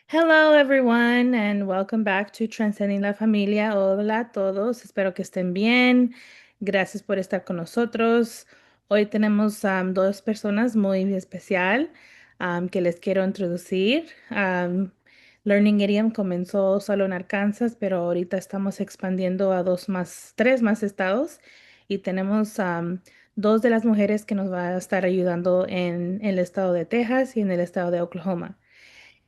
Hello everyone and welcome back to Transcending La Familia. Hola a todos, espero que estén bien. Gracias por estar con nosotros. Hoy tenemos dos personas muy especial que les quiero introducir. Learning Idiom comenzó solo en Arkansas, pero ahorita estamos expandiendo a tres más estados y tenemos dos de las mujeres que nos va a estar ayudando en el estado de Texas y en el estado de Oklahoma.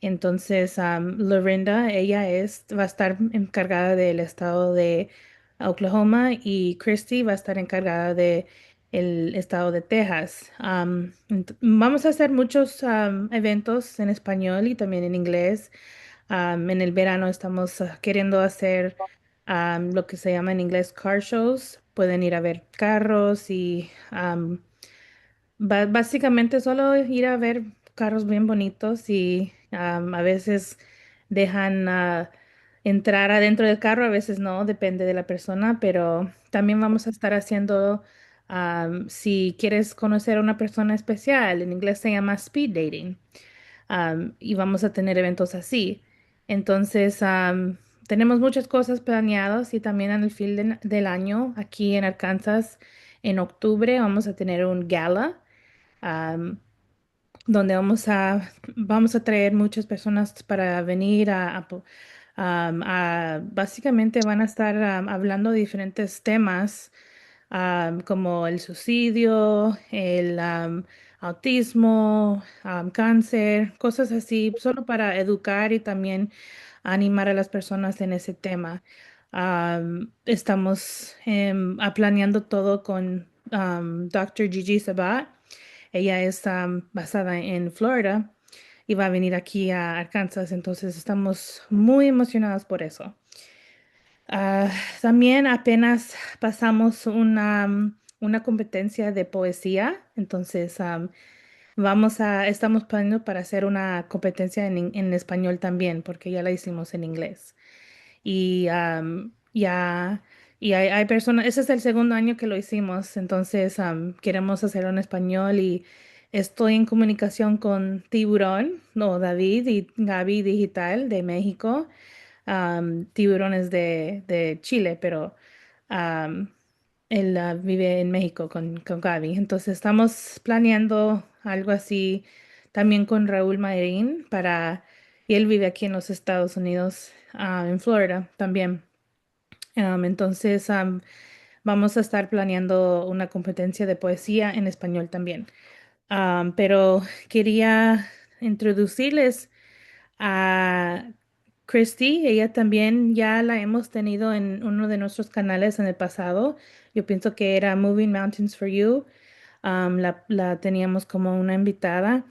Entonces, Lorinda, va a estar encargada del estado de Oklahoma y Christy va a estar encargada de el estado de Texas. Vamos a hacer muchos eventos en español y también en inglés. En el verano estamos queriendo hacer lo que se llama en inglés car shows. Pueden ir a ver carros y básicamente solo ir a ver carros bien bonitos y a veces dejan entrar adentro del carro, a veces no, depende de la persona, pero también vamos a estar haciendo, si quieres conocer a una persona especial, en inglés se llama speed dating, y vamos a tener eventos así. Entonces, tenemos muchas cosas planeadas y también en el fin del año, aquí en Arkansas, en octubre, vamos a tener un gala am, donde vamos a traer muchas personas para venir básicamente van a estar hablando de diferentes temas como el suicidio, el autismo, cáncer, cosas así, solo para educar y también animar a las personas en ese tema. Estamos planeando todo con Dr. Gigi Sabat. Ella es basada en Florida y va a venir aquí a Arkansas, entonces estamos muy emocionados por eso. Ah, También apenas pasamos una competencia de poesía, entonces estamos planeando para hacer una competencia en español también, porque ya la hicimos en inglés. Y ya, y hay personas, ese es el segundo año que lo hicimos, entonces queremos hacerlo en español y estoy en comunicación con Tiburón, no, David y Gaby Digital de México. Tiburón es de Chile, pero am, él vive en México con Gaby. Entonces estamos planeando algo así también con Raúl Mayrín y él vive aquí en los Estados Unidos, en Florida también. Entonces vamos a estar planeando una competencia de poesía en español también. Pero quería introducirles a Christy. Ella también ya la hemos tenido en uno de nuestros canales en el pasado. Yo pienso que era Moving Mountains for You. La teníamos como una invitada.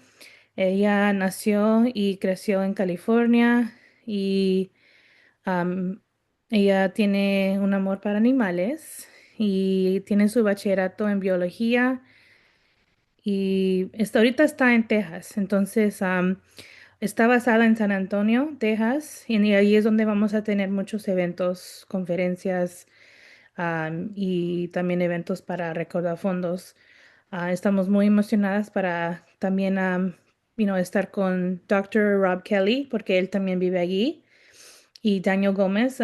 Ella nació y creció en California y um, ella tiene un amor para animales y tiene su bachillerato en biología y ahorita está en Texas. Entonces, está basada en San Antonio, Texas, y ahí es donde vamos a tener muchos eventos, conferencias, y también eventos para recaudar fondos. Estamos muy emocionadas para también estar con Dr. Rob Kelly, porque él también vive allí, y Daniel Gómez.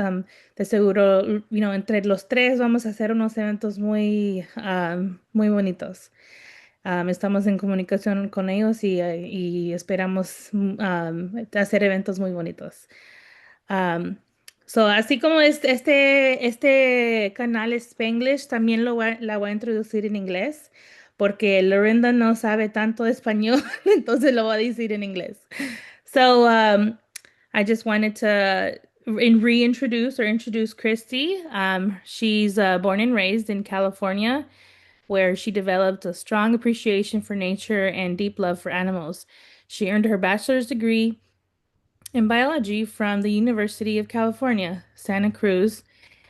De seguro, entre los tres vamos a hacer unos eventos muy bonitos. Estamos en comunicación con ellos y esperamos hacer eventos muy bonitos. Um, Así como este canal Spanglish, también la voy a introducir en inglés, porque Lorinda no sabe tanto español, entonces lo voy a decir en inglés. So, I just wanted to reintroduce or introduce Christy. She's born and raised in California, where she developed a strong appreciation for nature and deep love for animals. She earned her bachelor's degree in biology from the University of California, Santa Cruz,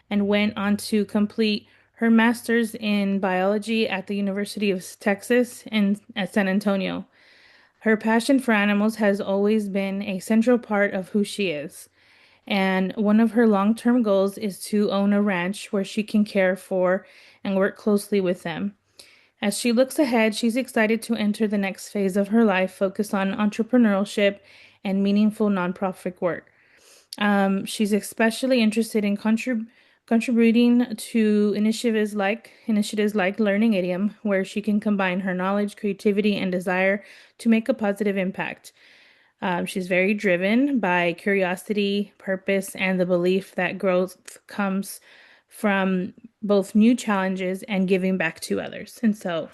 and went on to complete her master's in biology at the University of Texas at San Antonio. Her passion for animals has always been a central part of who she is. And one of her long term goals is to own a ranch where she can care for and work closely with them. As she looks ahead, she's excited to enter the next phase of her life focused on entrepreneurship and meaningful nonprofit work. She's especially interested in contributing to initiatives like Learning Idiom, where she can combine her knowledge, creativity, and desire to make a positive impact. She's very driven by curiosity, purpose, and the belief that growth comes from both new challenges and giving back to others. And so,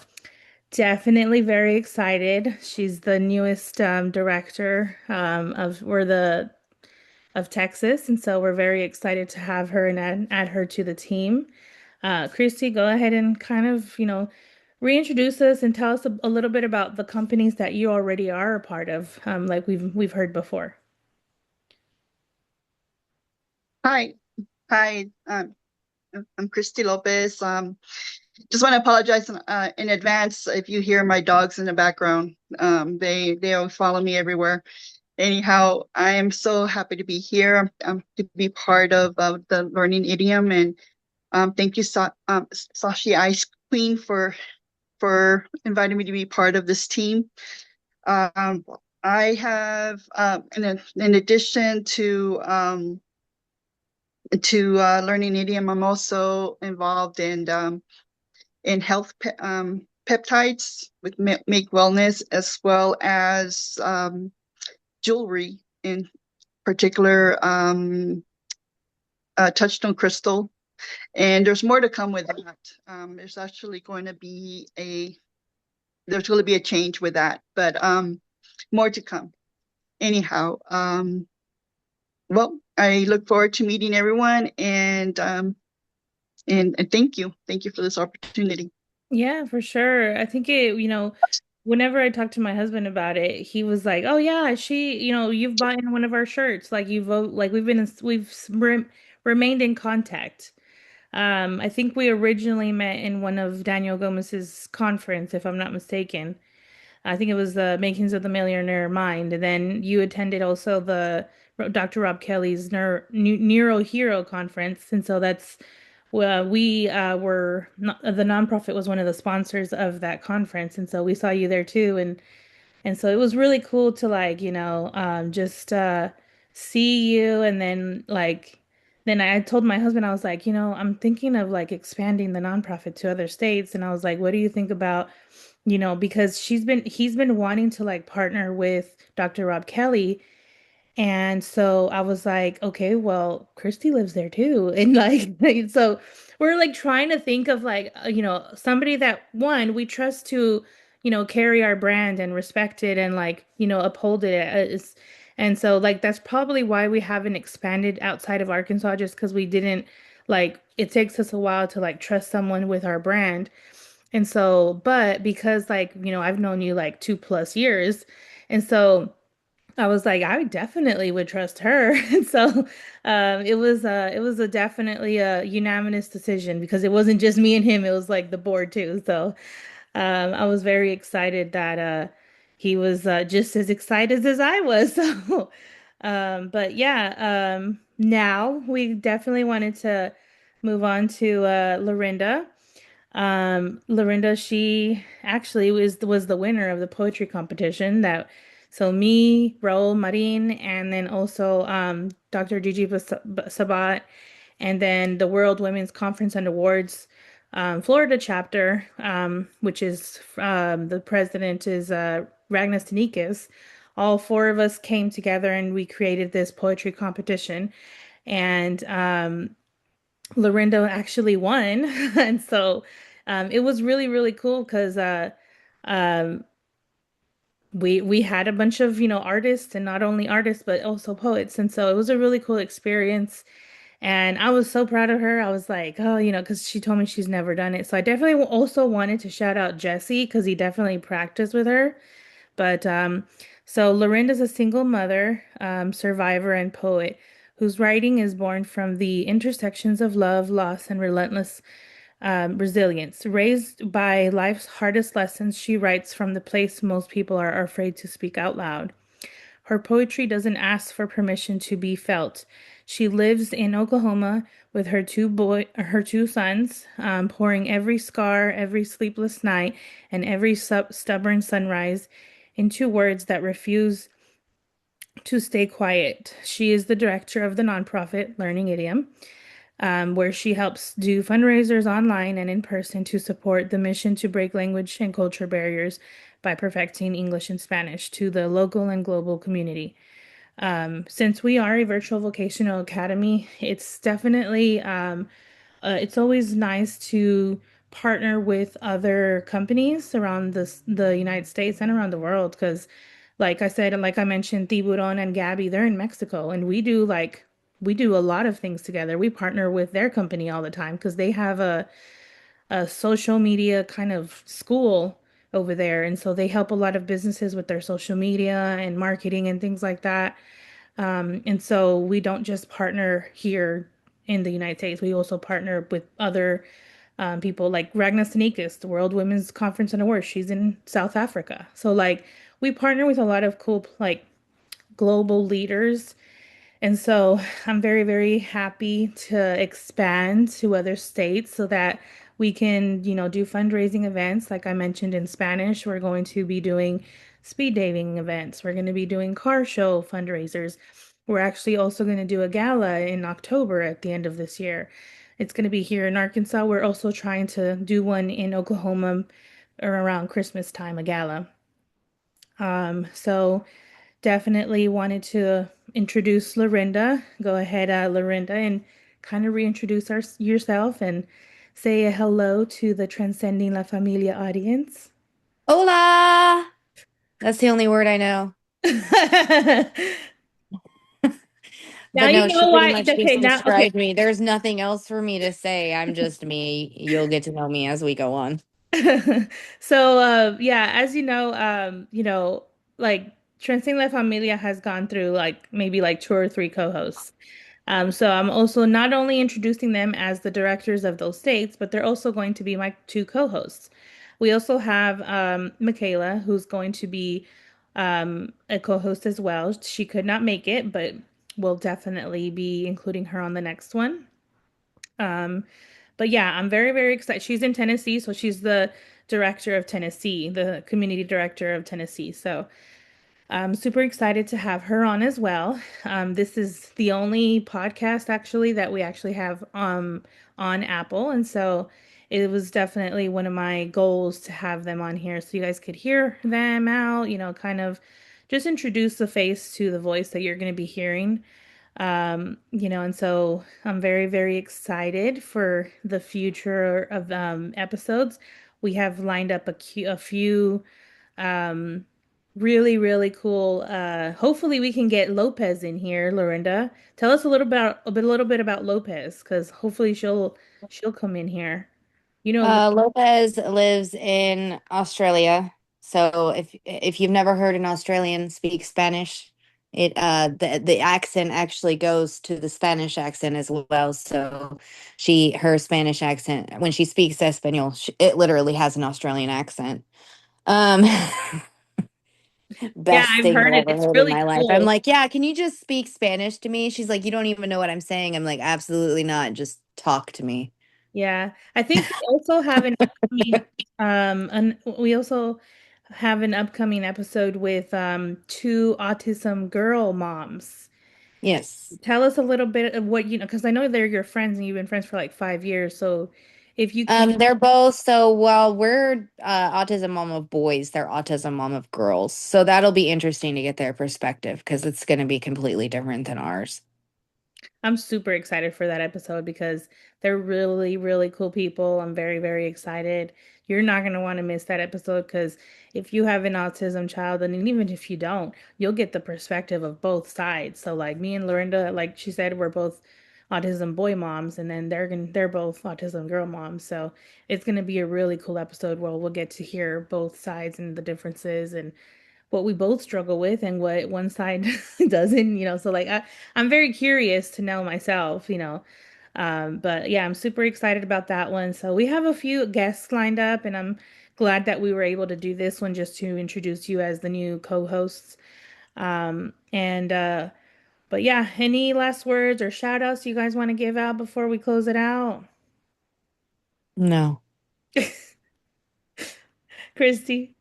definitely very excited. She's the newest director of Texas, and so we're very excited to have her and add her to the team. Christy, go ahead and kind of, reintroduce us and tell us a little bit about the companies that you already are a part of, like we've heard before. Hi, hi. I'm Christy Lopez. Just want to apologize in advance if you hear my dogs in the background. They always follow me everywhere. Anyhow, I am so happy to be here. To be part of the Learning Idiom, and thank you, Sashi Ice Queen, for inviting me to be part of this team. Um, I have, in addition to learning idiom, I'm also involved in health peptides with Make Wellness, as well as jewelry, in particular touchstone crystal. And there's more to come with that. There's actually going to be a change with that, but more to come. Anyhow, well, I look forward to meeting everyone, and thank you for this opportunity. Yeah, for sure. I think whenever I talk to my husband about it, he was like, "Oh yeah, you've bought in one of our shirts. Like like remained in contact." I think we originally met in one of Daniel Gomez's conference, if I'm not mistaken. I think it was the Makings of the Millionaire Mind. And then you attended also the Dr. Rob Kelly's Neuro Hero conference. And so that's well, we were not, the nonprofit was one of the sponsors of that conference. And so we saw you there too. And so it was really cool to just see you. And then then I told my husband, I was like, I'm thinking of like expanding the nonprofit to other states. And I was like, what do you think about, because he's been wanting to like partner with Dr. Rob Kelly, and so I was like, okay, well, Christy lives there too. And so we're like trying to think of like, somebody that one, we trust to, carry our brand and respect it and like, uphold it as, and so like that's probably why we haven't expanded outside of Arkansas, just because we didn't like, it takes us a while to like trust someone with our brand. And so, but because like, I've known you like 2+ years, and so I was like, I definitely would trust her. And so it was a definitely a unanimous decision because it wasn't just me and him, it was like the board too. So I was very excited that he was just as excited as I was. So but yeah, now we definitely wanted to move on to Lorinda. Lorinda, she actually was the winner of the poetry competition that so me, Raul Marin, and then also Dr. Gigi Sabat, and then the World Women's Conference and Awards Florida chapter, which is the president is Ragnar Stanikis. All four of us came together and we created this poetry competition. And Lorinda actually won. And so it was really, really cool because um, we had a bunch of, artists, and not only artists, but also poets. And so it was a really cool experience. And I was so proud of her. I was like, oh, because she told me she's never done it. So I definitely also wanted to shout out Jesse because he definitely practiced with her. But so Lorinda's a single mother, survivor, and poet whose writing is born from the intersections of love, loss, and relentless resilience. Raised by life's hardest lessons, she writes from the place most people are afraid to speak out loud. Her poetry doesn't ask for permission to be felt. She lives in Oklahoma with her two sons, pouring every scar, every sleepless night, and every stubborn sunrise into words that refuse to stay quiet. She is the director of the nonprofit Learning Idiom, where she helps do fundraisers online and in person to support the mission to break language and culture barriers by perfecting English and Spanish to the local and global community. Since we are a virtual vocational academy, it's definitely it's always nice to partner with other companies around the United States and around the world because, like I said, and like I mentioned, Tiburon and Gabby, they're in Mexico, and we do a lot of things together. We partner with their company all the time because they have a social media kind of school over there, and so they help a lot of businesses with their social media and marketing and things like that. And so we don't just partner here in the United States. We also partner with other people like Ragnar Sneakus, the World Women's Conference and Awards. She's in South Africa. So like we partner with a lot of cool like global leaders, and so I'm very, very happy to expand to other states so that we can, do fundraising events. Like I mentioned in Spanish, we're going to be doing speed dating events. We're going to be doing car show fundraisers. We're actually also going to do a gala in October at the end of this year. It's going to be here in Arkansas. We're also trying to do one in Oklahoma or around Christmas time, a gala. So definitely wanted to introduce Lorinda. Go ahead, Lorinda, and kind of reintroduce yourself and say a hello to the Transcending La Familia audience. Hola! That's the only word I know. Now But you no, she know pretty why. much Okay, just now, okay. described me. There's nothing else for me to say. I'm just me. You'll get to know me as we go on. So, yeah, as like Transcending La Familia has gone through like maybe like two or three co-hosts. So I'm also not only introducing them as the directors of those states, but they're also going to be my two co-hosts. We also have Michaela, who's going to be a co-host as well. She could not make it, but we'll definitely be including her on the next one. Um, but yeah, I'm very, very excited. She's in Tennessee, so she's the director of Tennessee, the community director of Tennessee. So I'm super excited to have her on as well. This is the only podcast actually that we actually have on Apple, and so it was definitely one of my goals to have them on here so you guys could hear them out, kind of just introduce the face to the voice that you're going to be hearing. And so I'm very, very excited for the future of episodes. We have lined up a few um, really, really cool. Hopefully we can get Lopez in here, Lorinda. Tell us a little bit about Lopez, because hopefully she'll come in here. You know, Lopez lives in Australia. So if you've never heard an Australian speak Spanish, the accent actually goes to the Spanish accent as well. So her Spanish accent when she speaks Espanol, it literally has an Australian accent. Um, yeah, Best I've thing heard I've it. ever It's heard in really my life. I'm cool. like, yeah, can you just speak Spanish to me? She's like, you don't even know what I'm saying. I'm like, absolutely not. Just talk to me. Yeah, I think we also have an upcoming episode with two autism girl moms. Yes. Tell us a little bit of what because I know they're your friends and you've been friends for like 5 years. So if you can, They're both so well, we're autism mom of boys, they're autism mom of girls. So that'll be interesting to get their perspective because it's going to be completely different than ours. I'm super excited for that episode because they're really, really cool people. I'm very, very excited. You're not going to want to miss that episode because if you have an autism child, and even if you don't, you'll get the perspective of both sides. So, like me and Lorinda, like she said, we're both autism boy moms, and then they're both autism girl moms. So it's going to be a really cool episode where we'll get to hear both sides and the differences and what we both struggle with and what one side doesn't, so like I'm very curious to know myself, but yeah, I'm super excited about that one. So we have a few guests lined up and I'm glad that we were able to do this one just to introduce you as the new co-hosts. And but yeah, any last words or shout outs you guys want to give out before we close it out? No. Christy.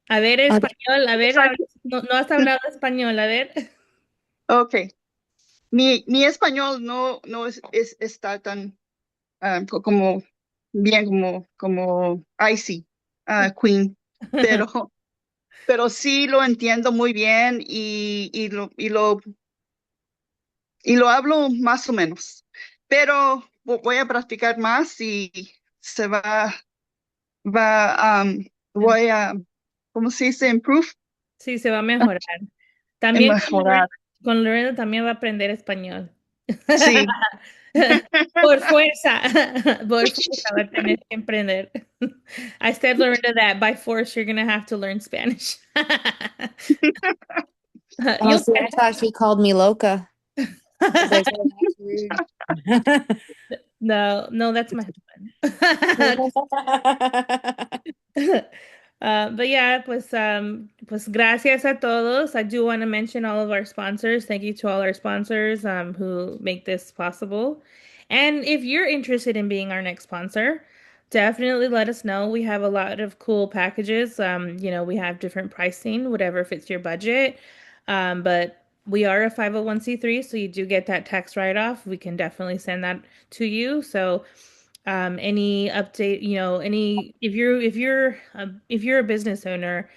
A ver, Okay. español, a ver, Try- no, no has hablado español, a ver. Okay. Mi español no está tan como bien como Icy, Queen, pero, pero sí lo entiendo muy bien y lo hablo más o menos. Pero voy a practicar más y se voy a, ¿cómo se dice? Improve, Sí, se va a mejorar. en También mejorar. Con Lorinda también va a aprender español. Sí. Por fuerza, por fuerza va a tener que aprender. I said, Lorinda, that by force you're gonna have to learn Spanish. Oh, You'll see, I get thought she called me loca because I it. told her that's rude. No, no, that's my husband. But yeah, pues gracias a todos. I do want to mention all of our sponsors. Thank you to all our sponsors who make this possible. And if you're interested in being our next sponsor, definitely let us know. We have a lot of cool packages. We have different pricing, whatever fits your budget. But we are a 501(c)(3), so you do get that tax write-off. We can definitely send that to you. So any update, any if you're a business owner,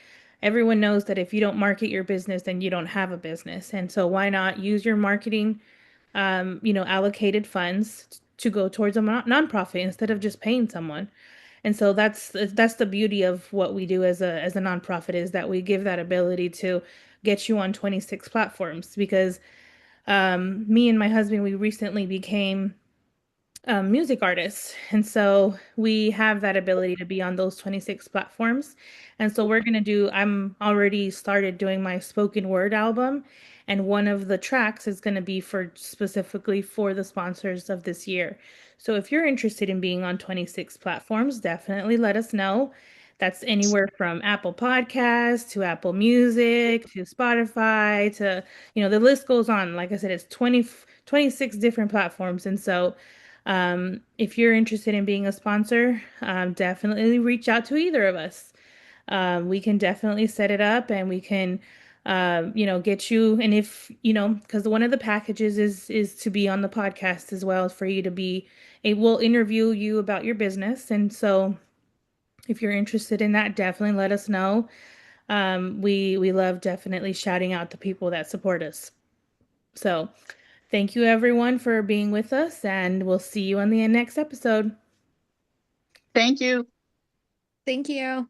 everyone knows that if you don't market your business, then you don't have a business. And so why not use your marketing, allocated funds to go towards a nonprofit instead of just paying someone. And so that's the beauty of what we do as a nonprofit, is that we give that ability to get you on 26 platforms. Because me and my husband, we recently became music artists. And so we have that ability to be on those 26 platforms. And so I'm already started doing my spoken word album. And one of the tracks is going to be specifically for the sponsors of this year. So if you're interested in being on 26 platforms, definitely let us know. That's anywhere from Apple Podcasts to Apple Music to Spotify to, the list goes on. Like I said, it's 26 different platforms. And so if you're interested in being a sponsor, definitely reach out to either of us. We can definitely set it up and we can, get you. And if, because one of the packages is to be on the podcast as well, for you to be, it will interview you about your business. And so if you're interested in that, definitely let us know. We love definitely shouting out the people that support us. So thank you everyone for being with us, and we'll see you on the next episode. Thank you. Thank you.